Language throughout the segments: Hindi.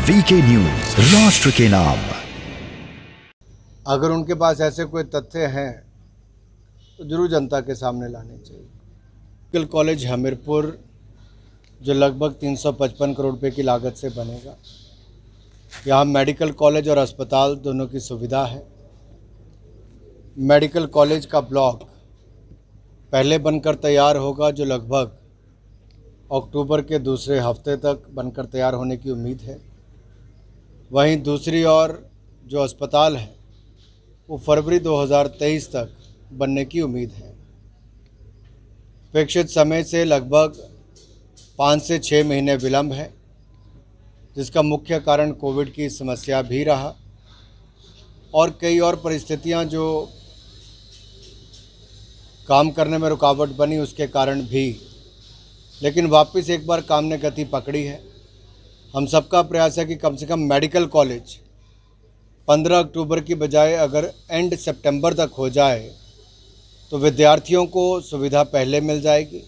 वीके न्यूज, राष्ट्र के नाम। अगर उनके पास ऐसे कोई तथ्य हैं तो जरूर जनता के सामने लाने चाहिए। मेडिकल कॉलेज हमीरपुर जो लगभग 355 करोड़ रुपए की लागत से बनेगा, यहाँ मेडिकल कॉलेज और अस्पताल दोनों की सुविधा है। मेडिकल कॉलेज का ब्लॉक पहले बनकर तैयार होगा, जो लगभग अक्टूबर के दूसरे हफ्ते तक बनकर तैयार होने की उम्मीद है। वहीं दूसरी ओर जो अस्पताल है वो फरवरी 2023 तक बनने की उम्मीद है। अपेक्षित समय से लगभग 5 से 6 महीने विलंब है, जिसका मुख्य कारण कोविड की समस्या भी रहा और कई और परिस्थितियां जो काम करने में रुकावट बनी उसके कारण भी। लेकिन वापस एक बार काम ने गति पकड़ी है। हम सबका प्रयास है कि कम से कम मेडिकल कॉलेज 15 अक्टूबर की बजाय अगर एंड सितंबर तक हो जाए तो विद्यार्थियों को सुविधा पहले मिल जाएगी।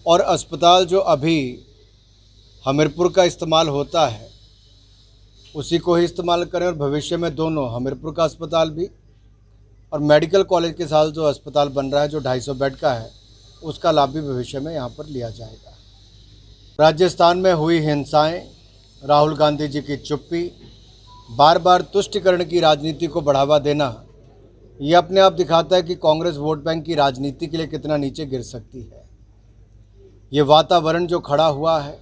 और अस्पताल जो अभी हमीरपुर का इस्तेमाल होता है उसी को ही इस्तेमाल करें, और भविष्य में दोनों हमीरपुर का अस्पताल भी और मेडिकल कॉलेज के साथ जो अस्पताल बन रहा है जो 250 बेड का है उसका लाभ भी भविष्य में यहाँ पर लिया जाएगा। राजस्थान में हुई हिंसाएं, राहुल गांधी जी की चुप्पी, बार बार तुष्टिकरण की राजनीति को बढ़ावा देना, ये अपने आप दिखाता है कि कांग्रेस वोट बैंक की राजनीति के लिए कितना नीचे गिर सकती है। ये वातावरण जो खड़ा हुआ है,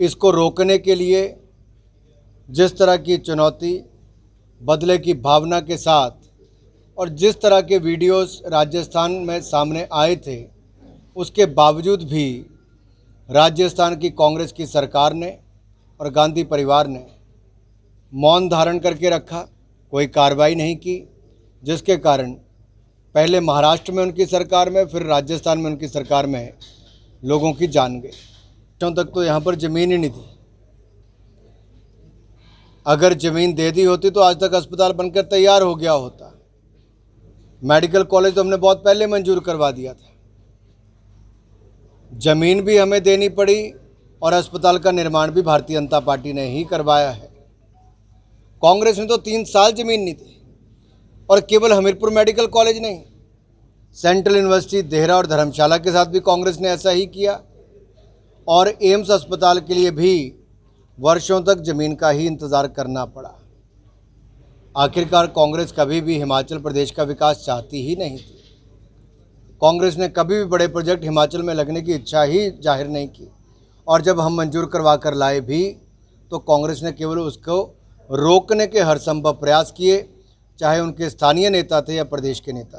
इसको रोकने के लिए जिस तरह की चुनौती, बदले की भावना के साथ और जिस तरह के वीडियोस राजस्थान में सामने आए थे, उसके बावजूद भी राजस्थान की कांग्रेस की सरकार ने और गांधी परिवार ने मौन धारण करके रखा, कोई कार्रवाई नहीं की, जिसके कारण पहले महाराष्ट्र में उनकी सरकार में, फिर राजस्थान में उनकी सरकार में लोगों की जान गई। तक तो यहाँ पर ज़मीन ही नहीं थी। अगर ज़मीन दे दी होती तो आज तक अस्पताल बनकर तैयार हो गया होता। मेडिकल कॉलेज तो हमने बहुत पहले मंजूर करवा दिया था। ज़मीन भी हमें देनी पड़ी और अस्पताल का निर्माण भी भारतीय जनता पार्टी ने ही करवाया है। कांग्रेस ने तो 3 साल ज़मीन नहीं दी। और केवल हमीरपुर मेडिकल कॉलेज नहीं, सेंट्रल यूनिवर्सिटी देहरा और धर्मशाला के साथ भी कांग्रेस ने ऐसा ही किया। और एम्स अस्पताल के लिए भी वर्षों तक ज़मीन का ही इंतज़ार करना पड़ा। आखिरकार कांग्रेस कभी भी हिमाचल प्रदेश का विकास चाहती ही नहीं थी। कांग्रेस ने कभी भी बड़े प्रोजेक्ट हिमाचल में लगने की इच्छा ही जाहिर नहीं की। और जब हम मंजूर करवा कर लाए भी तो कांग्रेस ने केवल उसको रोकने के हर संभव प्रयास किए, चाहे उनके स्थानीय नेता थे या प्रदेश के नेता थे।